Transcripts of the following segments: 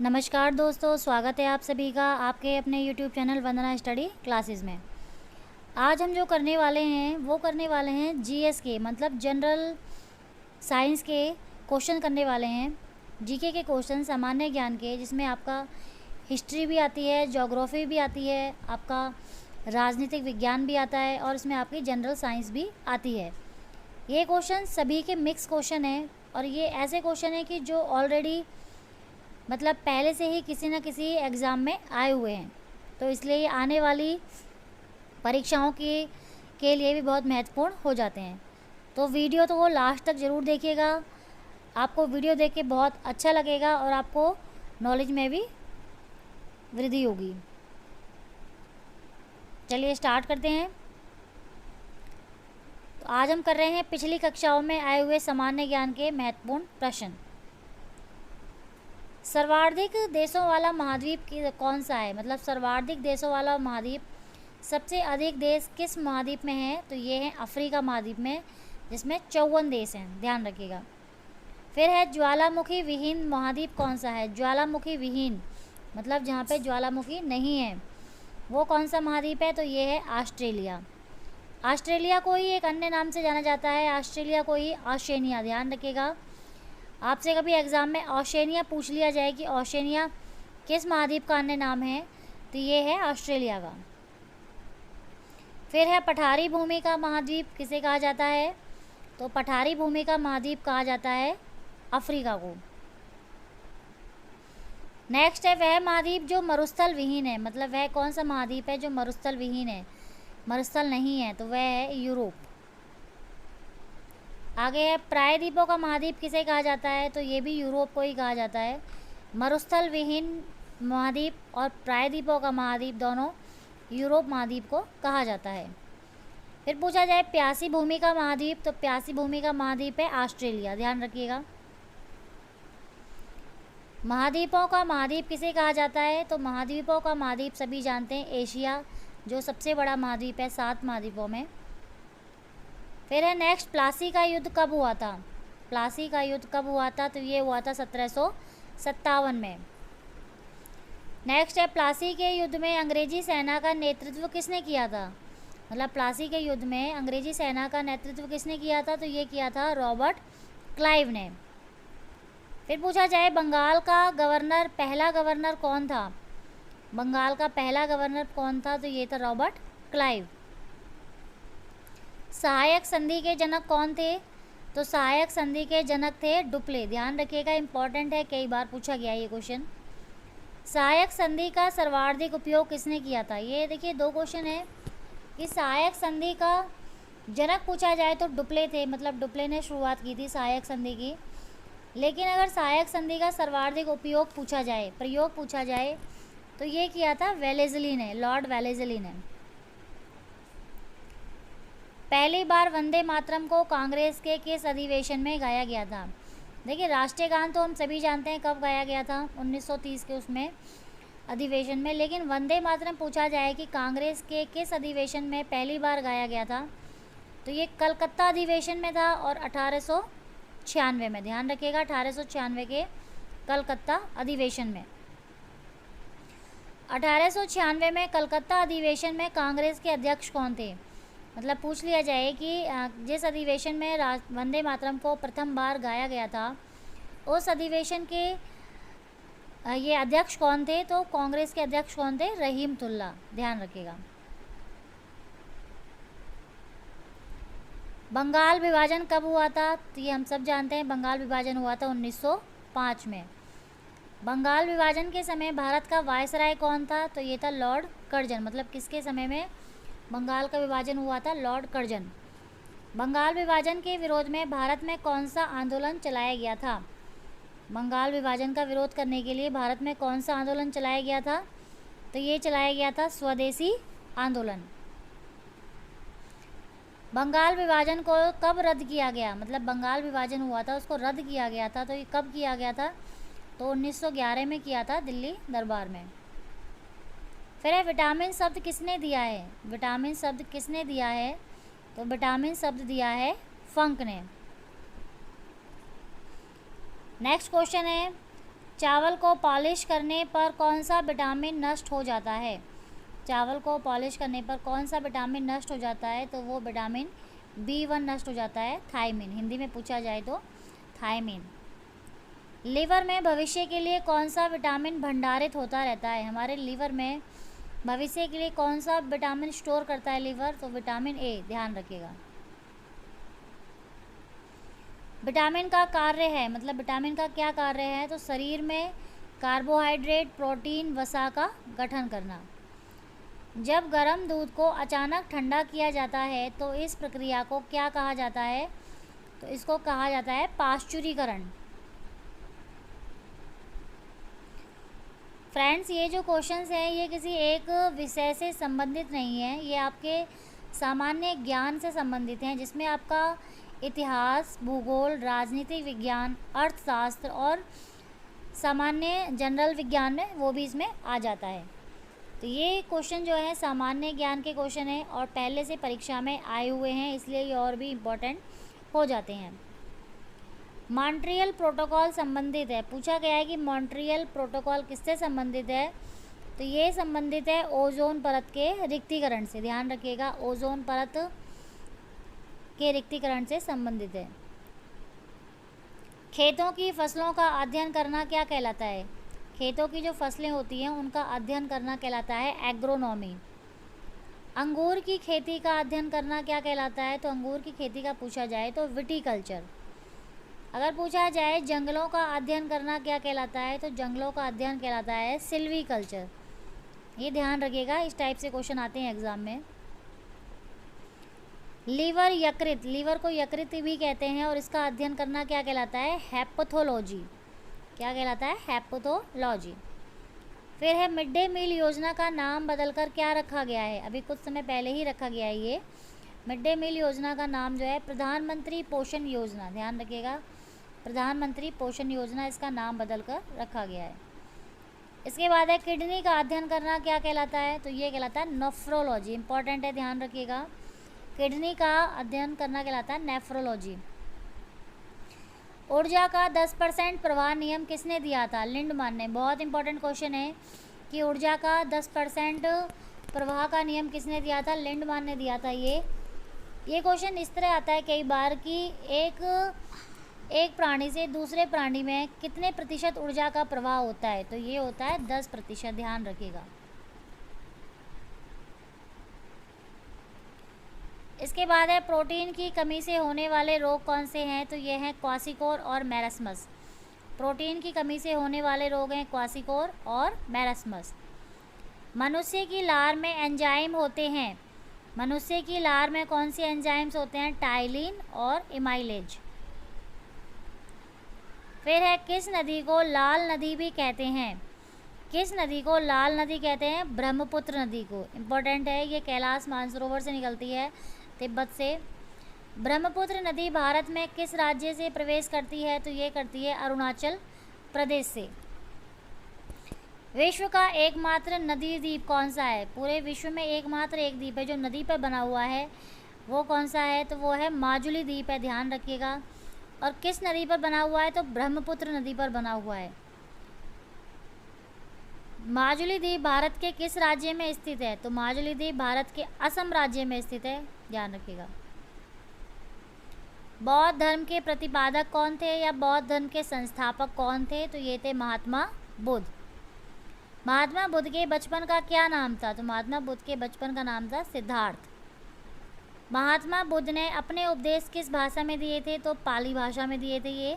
नमस्कार दोस्तों, स्वागत है आप सभी का आपके अपने YouTube चैनल वंदना स्टडी क्लासेस में। आज हम जो करने वाले हैं जीएस के मतलब जनरल साइंस के क्वेश्चन करने वाले हैं। जीके के क्वेश्चन सामान्य ज्ञान के, जिसमें आपका हिस्ट्री भी आती है, ज्योग्राफी भी आती है, आपका राजनीतिक विज्ञान भी आता है और इसमें आपकी जनरल साइंस भी आती है। ये क्वेश्चन सभी के मिक्स क्वेश्चन हैं और ये ऐसे क्वेश्चन हैं कि जो ऑलरेडी मतलब पहले से ही किसी न किसी एग्ज़ाम में आए हुए हैं, तो इसलिए ये आने वाली परीक्षाओं के लिए भी बहुत महत्वपूर्ण हो जाते हैं। तो वीडियो तो वो लास्ट तक ज़रूर देखिएगा, आपको वीडियो देख के बहुत अच्छा लगेगा और आपको नॉलेज में भी वृद्धि होगी। चलिए स्टार्ट करते हैं। तो आज हम कर रहे हैं पिछली कक्षाओं में आए हुए सामान्य ज्ञान के महत्वपूर्ण प्रश्न। सर्वाधिक देशों वाला महाद्वीप कौन सा है, मतलब सर्वाधिक देशों वाला महाद्वीप सबसे अधिक देश किस महाद्वीप में है? तो ये है अफ्रीका महाद्वीप में, जिसमें 54 देश हैं, ध्यान रखिएगा। फिर है ज्वालामुखी विहीन महाद्वीप कौन सा है? ज्वालामुखी विहीन मतलब जहाँ पे ज्वालामुखी नहीं है, वो कौन सा महाद्वीप है? तो ये है ऑस्ट्रेलिया। ऑस्ट्रेलिया को ही एक अन्य नाम से जाना जाता है, ऑस्ट्रेलिया को ही ओशनिया। ध्यान रखिएगा, आपसे कभी एग्ज़ाम में ओशनिया पूछ लिया जाए कि ओशनिया किस महाद्वीप का अन्य नाम है, तो ये है ऑस्ट्रेलिया का। फिर है पठारी भूमि का महाद्वीप किसे कहा जाता है? तो पठारी भूमि का महाद्वीप कहा जाता है अफ्रीका को। नेक्स्ट है वह महाद्वीप जो मरुस्थल विहीन है, मतलब वह कौन सा महाद्वीप है जो मरुस्थल विहीन है, मरुस्थल नहीं है, तो वह है यूरोप। आगे है प्रायद्वीपों का महाद्वीप किसे कहा जाता है? तो ये भी यूरोप को ही कहा जाता है। मरुस्थल विहीन महाद्वीप और प्रायद्वीपों का महाद्वीप दोनों यूरोप महाद्वीप को कहा जाता है। फिर पूछा जाए प्यासी भूमि का महाद्वीप, तो प्यासी भूमि का महाद्वीप है ऑस्ट्रेलिया। ध्यान रखिएगा। महाद्वीपों का महाद्वीप किसे कहा जाता है? तो महाद्वीपों का महाद्वीप सभी जानते हैं एशिया, जो सबसे बड़ा महाद्वीप है 7 महाद्वीपों में। फिर है नेक्स्ट प्लासी का युद्ध कब हुआ था? प्लासी का युद्ध कब हुआ था? तो ये हुआ था 1757 में। नेक्स्ट है प्लासी के युद्ध में अंग्रेजी सेना का नेतृत्व किसने किया था? मतलब प्लासी के युद्ध में अंग्रेजी सेना का नेतृत्व किसने किया था? तो ये किया था रॉबर्ट क्लाइव ने। फिर पूछा जाए बंगाल का गवर्नर, पहला गवर्नर कौन था? बंगाल का पहला गवर्नर कौन था? तो ये था रॉबर्ट क्लाइव। सहायक संधि के जनक कौन थे? तो सहायक संधि के जनक थे डुप्ले। ध्यान रखिएगा, इंपॉर्टेंट है, कई बार पूछा गया ये क्वेश्चन। सहायक संधि का सर्वाधिक उपयोग किसने किया था? ये देखिए 2 क्वेश्चन है कि सहायक संधि का जनक पूछा जाए तो डुप्ले थे, मतलब डुप्ले ने शुरुआत की थी सहायक संधि की। लेकिन अगर सहायक संधि का सर्वाधिक उपयोग पूछा जाए, प्रयोग पूछा जाए, तो ये किया था वेलेज़ली ने, लॉर्ड वेलेज़ली ने। पहली बार वंदे मातरम को कांग्रेस के किस अधिवेशन में गाया गया था? देखिए राष्ट्रीय गान तो हम सभी जानते हैं कब गाया गया था, 1930 के उसमें अधिवेशन में। लेकिन वंदे मातरम पूछा जाए कि कांग्रेस के किस अधिवेशन में पहली बार गाया गया था, तो ये कलकत्ता अधिवेशन में था और 1896 में। ध्यान रखिएगा, 1896 के कलकत्ता अधिवेशन में। 1896 में कलकत्ता अधिवेशन में कांग्रेस के अध्यक्ष कौन थे? मतलब पूछ लिया जाए कि जिस अधिवेशन में वंदे मातरम को प्रथम बार गाया गया था, उस अधिवेशन के ये अध्यक्ष कौन थे? तो कांग्रेस के अध्यक्ष कौन थे? रहीमतुल्ला। ध्यान रखिएगा। बंगाल विभाजन कब हुआ था? तो ये हम सब जानते हैं, बंगाल विभाजन हुआ था 1905 में। बंगाल विभाजन के समय भारत का वायसराय कौन था? तो ये था लॉर्ड कर्जन। मतलब किसके समय में बंगाल का विभाजन हुआ था? Lord Curzon. बंगाल विभाजन के विरोध में भारत में कौन सा आंदोलन चलाया गया था? बंगाल विभाजन का विरोध करने के लिए भारत में कौन सा आंदोलन चलाया गया था? तो ये चलाया गया था स्वदेशी आंदोलन। बंगाल विभाजन को कब रद्द किया गया? मतलब बंगाल विभाजन हुआ था, उसको रद्द किया गया था, तो ये कब किया गया था? तो 1911 में किया था, दिल्ली दरबार में। फिर है विटामिन शब्द किसने दिया है? विटामिन शब्द किसने दिया है? तो विटामिन शब्द दिया है फंक ने। नेक्स्ट क्वेश्चन है चावल को पॉलिश करने पर कौन सा विटामिन नष्ट हो जाता है? चावल को पॉलिश करने पर कौन सा विटामिन नष्ट हो जाता है? तो वो विटामिन B1 नष्ट हो जाता है, थायमिन। हिंदी में पूछा जाए तो थायमिन। लीवर में भविष्य के लिए कौन सा विटामिन भंडारित होता रहता है? हमारे लीवर में भविष्य के लिए कौन सा विटामिन स्टोर करता है लीवर? तो विटामिन ए, ध्यान रखिएगा। विटामिन का कार्य है, मतलब विटामिन का क्या कार्य है? तो शरीर में कार्बोहाइड्रेट, प्रोटीन, वसा का गठन करना। जब गर्म दूध को अचानक ठंडा किया जाता है तो इस प्रक्रिया को क्या कहा जाता है? तो इसको कहा जाता है पाश्चुरीकरण। फ्रेंड्स, ये जो क्वेश्चंस हैं ये किसी एक विषय से संबंधित नहीं है, ये आपके सामान्य ज्ञान से संबंधित हैं, जिसमें आपका इतिहास, भूगोल, राजनीति विज्ञान, अर्थशास्त्र और सामान्य जनरल विज्ञान में वो भी इसमें आ जाता है। तो ये क्वेश्चन जो है सामान्य ज्ञान के क्वेश्चन हैं और पहले से परीक्षा में आए हुए हैं, इसलिए ये और भी इम्पोर्टेंट हो जाते हैं। मॉन्ट्रियल प्रोटोकॉल संबंधित है, पूछा गया है कि मॉन्ट्रियल प्रोटोकॉल किससे संबंधित है? तो ये संबंधित है ओजोन परत के रिक्तीकरण से, ध्यान रखिएगा, ओजोन परत के रिक्तीकरण से संबंधित है। खेतों की फसलों का अध्ययन करना क्या कहलाता है? खेतों की जो फसलें होती हैं उनका अध्ययन करना कहलाता है एग्रोनॉमी। अंगूर की खेती का अध्ययन करना क्या कहलाता है? तो अंगूर की खेती का पूछा जाए तो विटीकल्चर। अगर पूछा जाए जंगलों का अध्ययन करना क्या कहलाता है? तो जंगलों का अध्ययन कहलाता है सिल्वीकल्चर। ये ध्यान रखिएगा, इस टाइप से क्वेश्चन आते हैं एग्जाम में। लीवर यकृत, लीवर को यकृत भी कहते हैं और इसका अध्ययन करना क्या कहलाता है? हेपैथोलॉजी। क्या कहलाता है? हेपैथोलॉजी। फिर है मिड डे मील योजना का नाम बदलकर क्या रखा गया है? अभी कुछ समय पहले ही रखा गया है ये मिड डे मील योजना का नाम जो है प्रधानमंत्री पोषण योजना, ध्यान रखिएगा, प्रधानमंत्री पोषण योजना इसका नाम बदलकर रखा गया है। इसके बाद है किडनी का अध्ययन करना क्या कहलाता है? तो ये कहलाता है नेफ्रोलॉजी, इंपॉर्टेंट है, ध्यान रखिएगा, किडनी का अध्ययन करना कहलाता है नेफ्रोलॉजी। ऊर्जा का 10% प्रवाह नियम किसने दिया था? लिंडमान ने। बहुत इंपॉर्टेंट क्वेश्चन है कि ऊर्जा का 10% प्रवाह का नियम किसने दिया था? लिंडमान ने दिया था। ये क्वेश्चन इस तरह आता है कई बार कि एक प्राणी से दूसरे प्राणी में कितने प्रतिशत ऊर्जा का प्रवाह होता है? तो ये होता है 10%, ध्यान रखिएगा। इसके बाद है प्रोटीन की कमी से होने वाले रोग कौन से हैं? तो ये हैं क्वासिकोर और मैरस्मस। प्रोटीन की कमी से होने वाले रोग हैं क्वासिकोर और मैरस्मस। मनुष्य की लार में एंजाइम होते हैं, मनुष्य की लार में कौन से एंजाइम्स होते हैं? टाइलिन और इमाइलेज। फिर है किस नदी को लाल नदी भी कहते हैं? किस नदी को लाल नदी कहते हैं? ब्रह्मपुत्र नदी को। इम्पोर्टेंट है, ये कैलाश मानसरोवर से निकलती है, तिब्बत से। ब्रह्मपुत्र नदी भारत में किस राज्य से प्रवेश करती है? तो ये करती है अरुणाचल प्रदेश से। विश्व का एकमात्र नदी द्वीप कौन सा है? पूरे विश्व में एकमात्र एक द्वीप है जो नदी पर बना हुआ है, वो कौन सा है? तो वो है माजुली द्वीप है, ध्यान रखिएगा। और किस नदी पर बना हुआ है? तो ब्रह्मपुत्र नदी पर बना हुआ है। माजुली द्वीप भारत के किस राज्य में स्थित है? तो माजुली द्वीप भारत के असम राज्य में स्थित है, ध्यान रखिएगा। बौद्ध धर्म के प्रतिपादक कौन थे या बौद्ध धर्म के संस्थापक कौन थे? तो ये थे महात्मा बुद्ध। महात्मा बुद्ध के बचपन का क्या नाम था? तो महात्मा बुद्ध के बचपन का नाम था सिद्धार्थ। महात्मा बुद्ध ने अपने उपदेश किस भाषा में दिए थे? तो पाली भाषा में दिए थे ये।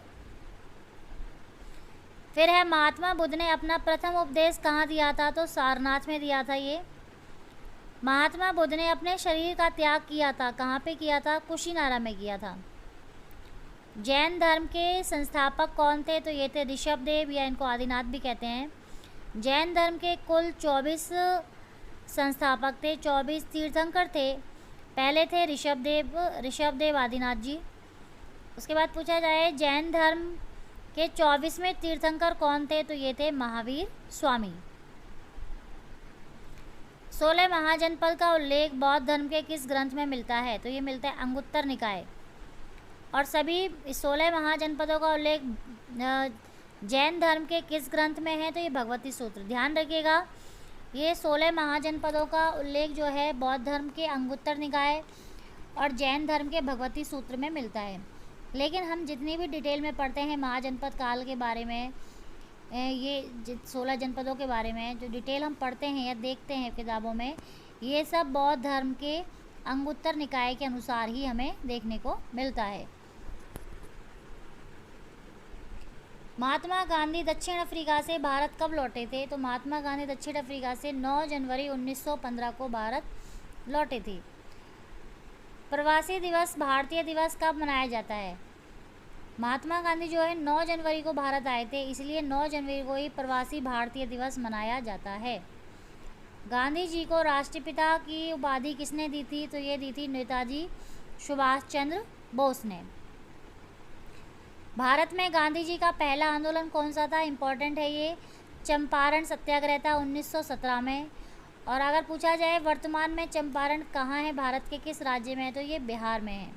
फिर है महात्मा बुद्ध ने अपना प्रथम उपदेश कहाँ दिया था? तो सारनाथ में दिया था ये। महात्मा बुद्ध ने अपने शरीर का त्याग किया था, कहाँ पे किया था? कुशीनारा में किया था। जैन धर्म के संस्थापक कौन थे? तो ये थे ऋषभदेव, या इनको आदिनाथ भी कहते हैं। जैन धर्म के कुल 24 संस्थापक थे, 24 तीर्थंकर थे। पहले थे ऋषभदेव आदिनाथ जी। उसके बाद पूछा जाए जैन धर्म के 24वें तीर्थंकर कौन थे? तो ये थे महावीर स्वामी। 16 महाजनपद का उल्लेख बौद्ध धर्म के किस ग्रंथ में मिलता है? तो ये मिलता है अंगुत्तर निकाय। और सभी 16 महाजनपदों का उल्लेख जैन धर्म के किस ग्रंथ में है? तो ये भगवती सूत्र। ध्यान रखिएगा, ये 16 महाजनपदों का उल्लेख जो है बौद्ध धर्म के अंगुत्तर निकाय और जैन धर्म के भगवती सूत्र में मिलता है। लेकिन हम जितनी भी डिटेल में पढ़ते हैं महाजनपद काल के बारे में, ये 16 जनपदों के बारे में जो डिटेल हम पढ़ते हैं या देखते हैं किताबों में, ये सब बौद्ध धर्म के अंगुत्तर निकाय के अनुसार ही हमें देखने को मिलता है। महात्मा गांधी दक्षिण अफ्रीका से भारत कब लौटे थे? तो महात्मा गांधी दक्षिण अफ्रीका से 9 जनवरी 1915 को भारत लौटे थे। प्रवासी दिवस, भारतीय दिवस कब मनाया जाता है? महात्मा गांधी जो है 9 जनवरी को भारत आए थे, इसलिए 9 जनवरी को ही प्रवासी भारतीय दिवस मनाया जाता है। गांधी जी को राष्ट्रपिता की उपाधि किसने दी थी? तो ये दी थी नेताजी सुभाष चंद्र बोस ने। भारत में गांधी जी का पहला आंदोलन कौन सा था? इम्पॉर्टेंट है ये, चंपारण सत्याग्रह था 1917 में। और अगर पूछा जाए वर्तमान में चंपारण कहाँ है, भारत के किस राज्य में है? तो ये बिहार में है।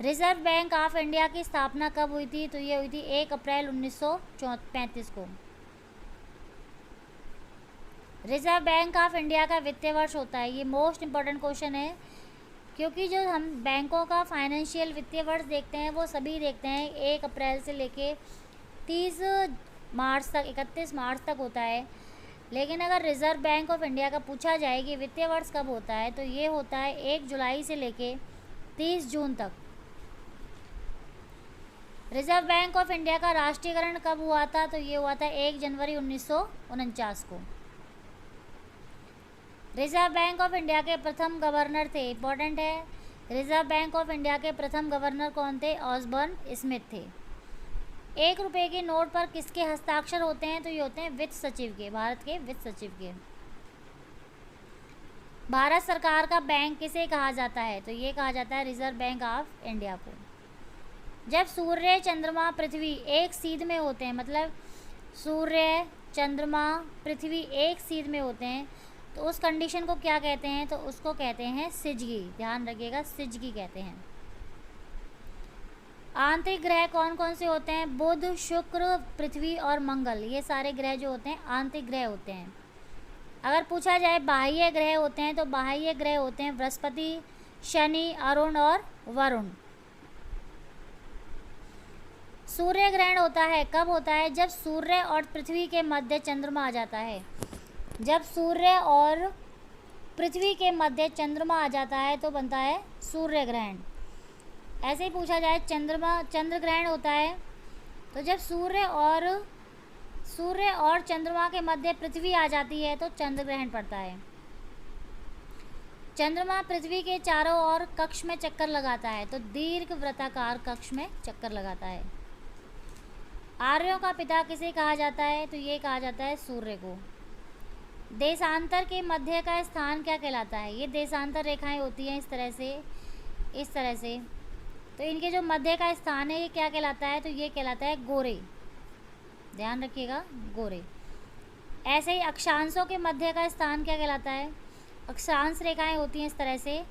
रिजर्व बैंक ऑफ इंडिया की स्थापना कब हुई थी? तो ये हुई थी 1 अप्रैल 1935 को। रिजर्व बैंक ऑफ इंडिया का वित्तीय वर्ष होता है, ये मोस्ट इम्पॉर्टेंट क्वेश्चन है, क्योंकि जो हम बैंकों का फाइनेंशियल वित्तीय वर्ष देखते हैं वो सभी देखते हैं 1 अप्रैल से लेके 30 मार्च तक, 31 मार्च तक होता है। लेकिन अगर रिजर्व बैंक ऑफ इंडिया का पूछा जाए कि वित्तीय वर्ष कब होता है, तो ये होता है 1 जुलाई से लेके 30 जून तक। रिजर्व बैंक ऑफ इंडिया का राष्ट्रीयकरण कब हुआ था? तो ये हुआ था 1 जनवरी 1949 को। रिजर्व बैंक ऑफ इंडिया के प्रथम गवर्नर थे, इंपॉर्टेंट है, रिजर्व बैंक ऑफ इंडिया के प्रथम गवर्नर कौन थे? ऑसबर्न स्मिथ थे। 1 रुपये के नोट पर किसके हस्ताक्षर होते हैं? तो ये होते हैं वित्त सचिव के, भारत के वित्त सचिव के। भारत सरकार का बैंक किसे कहा जाता है? तो ये कहा जाता है रिजर्व बैंक ऑफ इंडिया को। जब सूर्य, चंद्रमा, पृथ्वी एक सीध में होते हैं, मतलब सूर्य, चंद्रमा, पृथ्वी एक सीध में होते हैं, तो उस कंडीशन को क्या कहते हैं? तो उसको कहते हैं सिजगी। ध्यान रखिएगा, सिजगी कहते हैं। आंतरिक ग्रह कौन कौन से होते हैं? बुध, शुक्र, पृथ्वी और मंगल, ये सारे ग्रह जो होते हैं आंतरिक ग्रह होते हैं। अगर पूछा जाए बाह्य ग्रह होते हैं, तो बाह्य ग्रह होते हैं बृहस्पति, शनि, अरुण और वरुण। सूर्य ग्रहण होता है कब होता है? जब सूर्य और पृथ्वी के मध्य चंद्रमा आ जाता है। जब सूर्य और पृथ्वी के मध्य चंद्रमा आ जाता है तो बनता है सूर्य ग्रहण। ऐसे ही पूछा जाए चंद्र ग्रहण होता है, तो जब सूर्य और चंद्रमा के मध्य पृथ्वी आ जाती है तो चंद्र ग्रहण पड़ता है। चंद्रमा पृथ्वी के चारों ओर कक्ष में चक्कर लगाता है, तो दीर्घ वृत्ताकार कक्ष में चक्कर लगाता है। आर्यों का पिता किसे कहा जाता है? तो ये कहा जाता है सूर्य को। देशांतर के मध्य का स्थान क्या कहलाता है? ये देशांतर रेखाएं होती हैं इस तरह से, तो इनके जो मध्य का स्थान है ये क्या कहलाता है? तो ये कहलाता है गोरे। ध्यान रखिएगा, गोरे। ऐसे ही अक्षांशों के मध्य का स्थान क्या कहलाता है? अक्षांश रेखाएं होती हैं इस तरह से,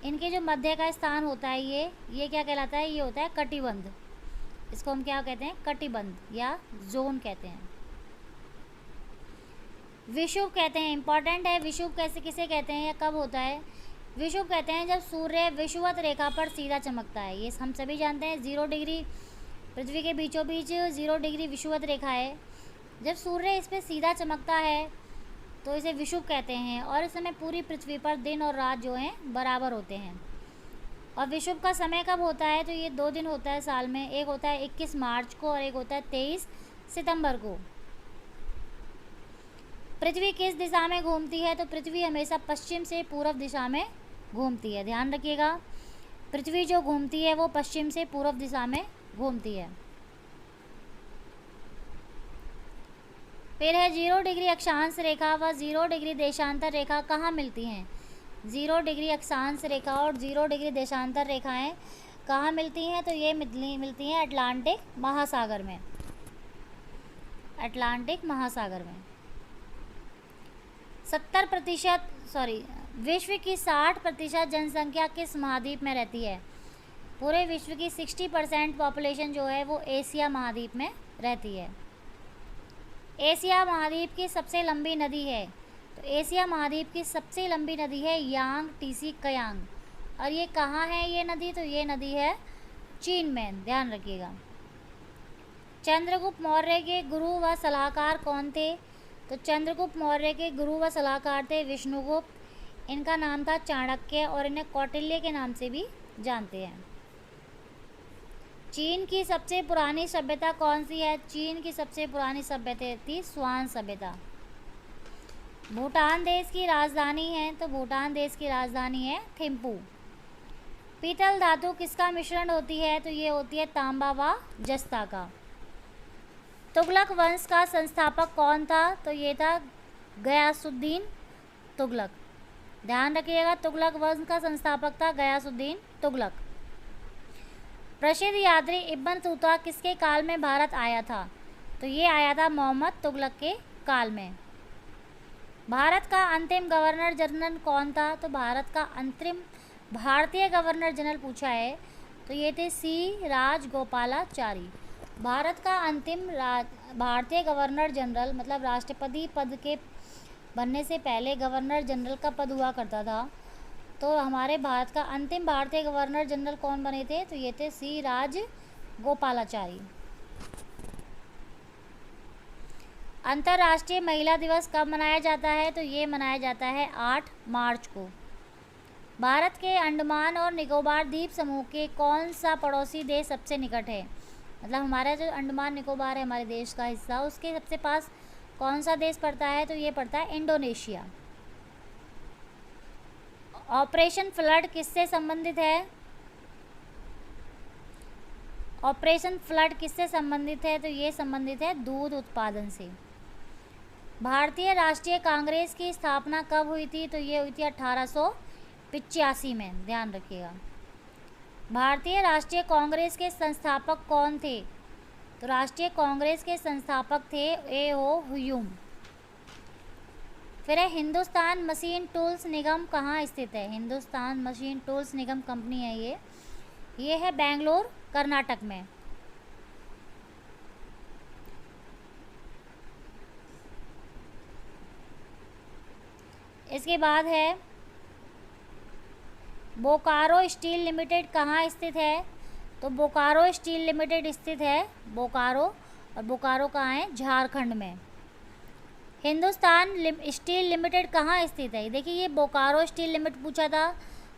इनके जो मध्य का स्थान होता है ये क्या कहलाता है? ये होता है कटिबंध। इसको हम क्या कहते हैं? कटिबंध या जोन कहते हैं। विषुव कहते हैं, इंपॉर्टेंट है, विषुव कैसे किसे कहते हैं या कब होता है? विषुव कहते हैं जब सूर्य विषुवत रेखा पर सीधा चमकता है। ये हम सभी जानते हैं 0 डिग्री पृथ्वी के बीचों बीच 0 डिग्री विषुवत रेखा है। जब सूर्य इस पर सीधा चमकता है तो इसे विषुव कहते हैं, और इस समय पूरी पृथ्वी पर दिन और रात जो हैं बराबर होते हैं। और विषुव का समय कब होता है? तो ये 2 दिन होता है साल में, एक होता है 21 मार्च को और एक होता है 23 सितंबर को। पृथ्वी किस दिशा में घूमती है? तो पृथ्वी हमेशा पश्चिम से पूर्व दिशा में घूमती है। ध्यान रखिएगा, पृथ्वी जो घूमती है वो पश्चिम से पूर्व दिशा में घूमती है। फिर है 0 डिग्री अक्षांश रेखा व 0 डिग्री देशांतर रेखा कहाँ मिलती हैं? 0 डिग्री अक्षांश रेखा और 0 डिग्री देशांतर रेखाएं कहाँ मिलती हैं? तो ये मिलती हैं अटलांटिक महासागर में। अटलांटिक महासागर में 70% विश्व की 60% जनसंख्या किस महाद्वीप में रहती है? पूरे विश्व की 60% पॉपुलेशन जो है वो एशिया महाद्वीप में रहती है। एशिया महाद्वीप की सबसे लंबी नदी है, तो एशिया महाद्वीप की सबसे लंबी नदी है यांग टीसी कयांग। और ये कहाँ है ये नदी? तो ये नदी है चीन में, ध्यान रखिएगा। चंद्रगुप्त मौर्य के गुरु व सलाहकार कौन थे? तो चंद्रगुप्त मौर्य के गुरु व सलाहकार थे विष्णुगुप्त। इनका नाम था चाणक्य और इन्हें कौटिल्य के नाम से भी जानते हैं। चीन की सबसे पुरानी सभ्यता कौन सी है? चीन की सबसे पुरानी सभ्यता थी स्वान सभ्यता। भूटान देश की राजधानी है, तो भूटान देश की राजधानी है थिम्पू। पीतल धातु किसका मिश्रण होती है? तो ये होती है तांबा व जस्ता का। तुगलक वंश का संस्थापक कौन था? तो ये था गयासुद्दीन तुगलक। ध्यान रखिएगा, तुगलक वंश का संस्थापक था गयासुद्दीन तुगलक। प्रसिद्ध यात्री इब्न बतूता किसके काल में भारत आया था? तो ये आया था मोहम्मद तुगलक के काल में। भारत का अंतिम गवर्नर जनरल कौन था? तो भारत का अंतरिम भारतीय गवर्नर जनरल पूछा है, तो ये थे सी राजगोपालाचारी। भारत का अंतिम भारतीय गवर्नर जनरल मतलब राष्ट्रपति पद के बनने से पहले गवर्नर जनरल का पद हुआ करता था। तो हमारे भारत का अंतिम भारतीय गवर्नर जनरल कौन बने थे? तो ये थे सी राजगोपालाचारी। अंतर्राष्ट्रीय महिला दिवस कब मनाया जाता है? तो ये मनाया जाता है 8 मार्च को। भारत के अंडमान और निकोबार द्वीप समूह के कौन सा पड़ोसी देश सबसे निकट है? मतलब हमारा जो अंडमान निकोबार है हमारे देश का हिस्सा, उसके सबसे पास कौन सा देश पड़ता है? तो ये पड़ता है इंडोनेशिया। ऑपरेशन फ्लड किससे संबंधित है? ऑपरेशन फ्लड किससे संबंधित है? तो ये संबंधित है दूध उत्पादन से। भारतीय राष्ट्रीय कांग्रेस की स्थापना कब हुई थी? तो ये हुई थी 1885 में, ध्यान रखिएगा। भारतीय राष्ट्रीय कांग्रेस के संस्थापक कौन थे? तो राष्ट्रीय कांग्रेस के संस्थापक थे ए.ओ. ह्यूम। फिर है हिंदुस्तान मशीन टूल्स निगम कहाँ स्थित है? हिंदुस्तान मशीन टूल्स निगम कंपनी है ये है बेंगलोर कर्नाटक में। इसके बाद है बोकारो स्टील लिमिटेड कहाँ स्थित है? तो बोकारो स्टील लिमिटेड स्थित है बोकारो, और बोकारो कहाँ है? झारखंड में। हिंदुस्तान स्टील लिमिटेड कहाँ स्थित है? देखिए ये बोकारो स्टील लिमिटेड पूछा था,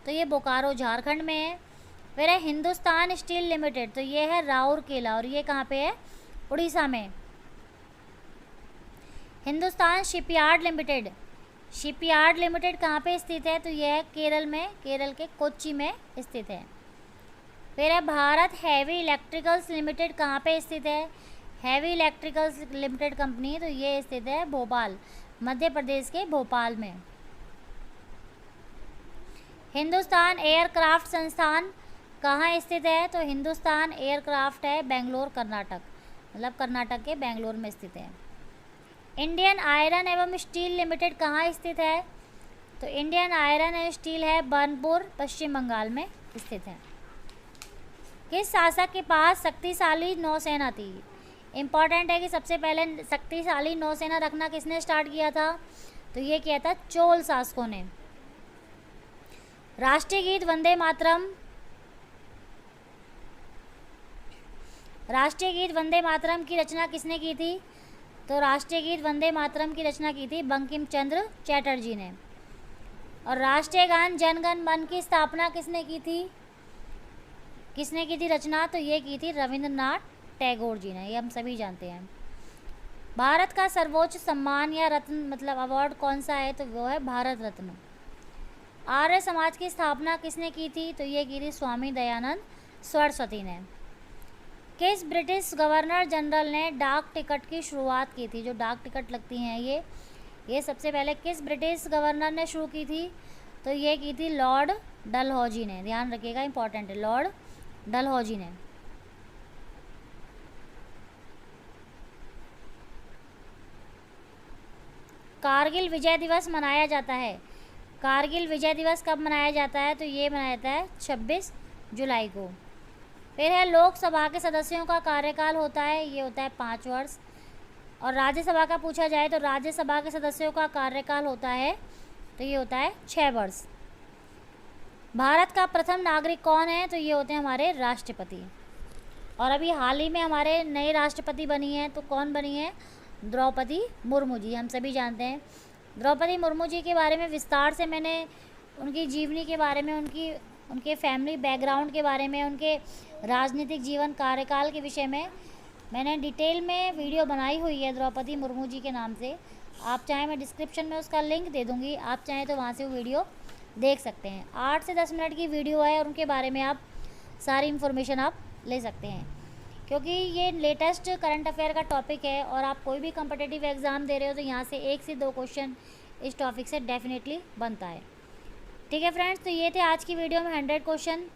तो ये बोकारो झारखंड में है। फिर है हिंदुस्तान स्टील लिमिटेड, तो ये है राउरकेला और ये कहाँ पे है? उड़ीसा में। Hindustan shipyard limited, shipyard limited कहाँ पे स्थित है? तो यह है केरल में, केरल के कोच्चि में स्थित है। फिर है भारत हैवी इलेक्ट्रिकल्स लिमिटेड कहाँ पे स्थित है? हैवी इलेक्ट्रिकल्स लिमिटेड कंपनी, तो ये स्थित है भोपाल, मध्य प्रदेश के भोपाल में। हिंदुस्तान एयरक्राफ्ट संस्थान कहाँ स्थित है? तो हिंदुस्तान एयरक्राफ्ट है बेंगलोर कर्नाटक, मतलब कर्नाटक के बेंगलोर में स्थित है। इंडियन आयरन एवं स्टील लिमिटेड कहाँ स्थित है? तो इंडियन आयरन एवं स्टील है बर्नपुर, पश्चिम बंगाल में स्थित है। किस शासक के पास शक्तिशाली नौसेना थी? इम्पॉर्टेंट है कि सबसे पहले शक्तिशाली नौसेना रखना किसने स्टार्ट किया था? तो ये किया था चोल शासकों ने। राष्ट्रीय गीत वंदे मातरम, राष्ट्रीय गीत वंदे मातरम की रचना किसने की थी? तो राष्ट्रीय गीत वंदे मातरम की रचना की थी बंकिम चंद्र चटर्जी ने। और राष्ट्रीय गान जन गण मन की स्थापना किसने की थी? किसने की थी रचना? तो ये की थी रविंद्रनाथ टैगोर जी ने, ये हम सभी जानते हैं। भारत का सर्वोच्च सम्मान या रत्न मतलब अवार्ड कौन सा है? तो वो है भारत रत्न। आर्य समाज की स्थापना किसने की थी? तो ये की थी स्वामी दयानंद सरस्वती ने। किस ब्रिटिश गवर्नर जनरल ने डाक टिकट की शुरुआत की थी? जो डाक टिकट लगती हैं ये सबसे पहले किस ब्रिटिश गवर्नर ने शुरू की थी? तो ये की थी लॉर्ड डलहौजी ने, ध्यान रखिएगा, इंपॉर्टेंट है, लॉर्ड डलहौजी ने। कारगिल विजय दिवस मनाया जाता है। कारगिल विजय दिवस कब मनाया जाता है? तो ये मनाया जाता है 26 जुलाई को। फिर है लोकसभा के सदस्यों का कार्यकाल होता है, ये होता है 5 वर्ष। और राज्यसभा का पूछा जाए तो राज्यसभा के सदस्यों का कार्यकाल होता है, तो ये होता है 6 वर्ष। भारत का प्रथम नागरिक कौन है, तो ये होते हैं हमारे राष्ट्रपति। और अभी हाल ही में हमारे नए राष्ट्रपति बनी हैं, तो कौन बनी है, द्रौपदी मुर्मू जी, हम सभी जानते हैं। द्रौपदी मुर्मू जी के बारे में विस्तार से मैंने उनकी जीवनी के बारे में, उनके फैमिली बैकग्राउंड के बारे में, उनके राजनीतिक जीवन कार्यकाल के विषय में मैंने डिटेल में वीडियो बनाई हुई है द्रौपदी मुर्मू जी के नाम से। आप चाहें मैं डिस्क्रिप्शन में उसका लिंक दे दूँगी, आप चाहें तो वहाँ से वो वीडियो देख सकते हैं। 8 से 10 मिनट की वीडियो है और उनके बारे में आप सारी इन्फॉर्मेशन आप ले सकते हैं, क्योंकि ये लेटेस्ट करंट अफेयर का टॉपिक है और आप कोई भी कम्पिटिटिव एग्ज़ाम दे रहे हो तो यहाँ से 1 से 2 क्वेश्चन इस टॉपिक से डेफिनेटली बनता है। ठीक है फ्रेंड्स, तो ये थे आज की वीडियो में 100 क्वेश्चन।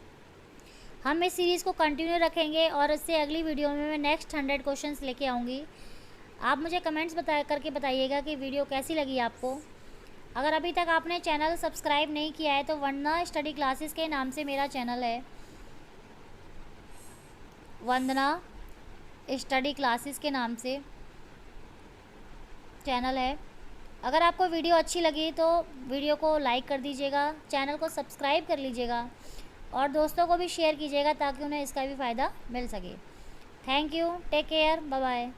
हम इस सीरीज़ को कंटिन्यू रखेंगे और इससे अगली वीडियो में मैं नेक्स्ट 100 क्वेश्चंस लेके आऊँगी। आप मुझे कमेंट्स करके बताइएगा कि वीडियो कैसी लगी आपको। अगर अभी तक आपने चैनल सब्सक्राइब नहीं किया है तो वंदना स्टडी क्लासेस के नाम से मेरा चैनल है, वंदना स्टडी क्लासेस के नाम से चैनल है। अगर आपको वीडियो अच्छी लगी तो वीडियो को लाइक कर दीजिएगा, चैनल को सब्सक्राइब कर लीजिएगा और दोस्तों को भी शेयर कीजिएगा ताकि उन्हें इसका भी फ़ायदा मिल सके। Thank you, take care, bye bye.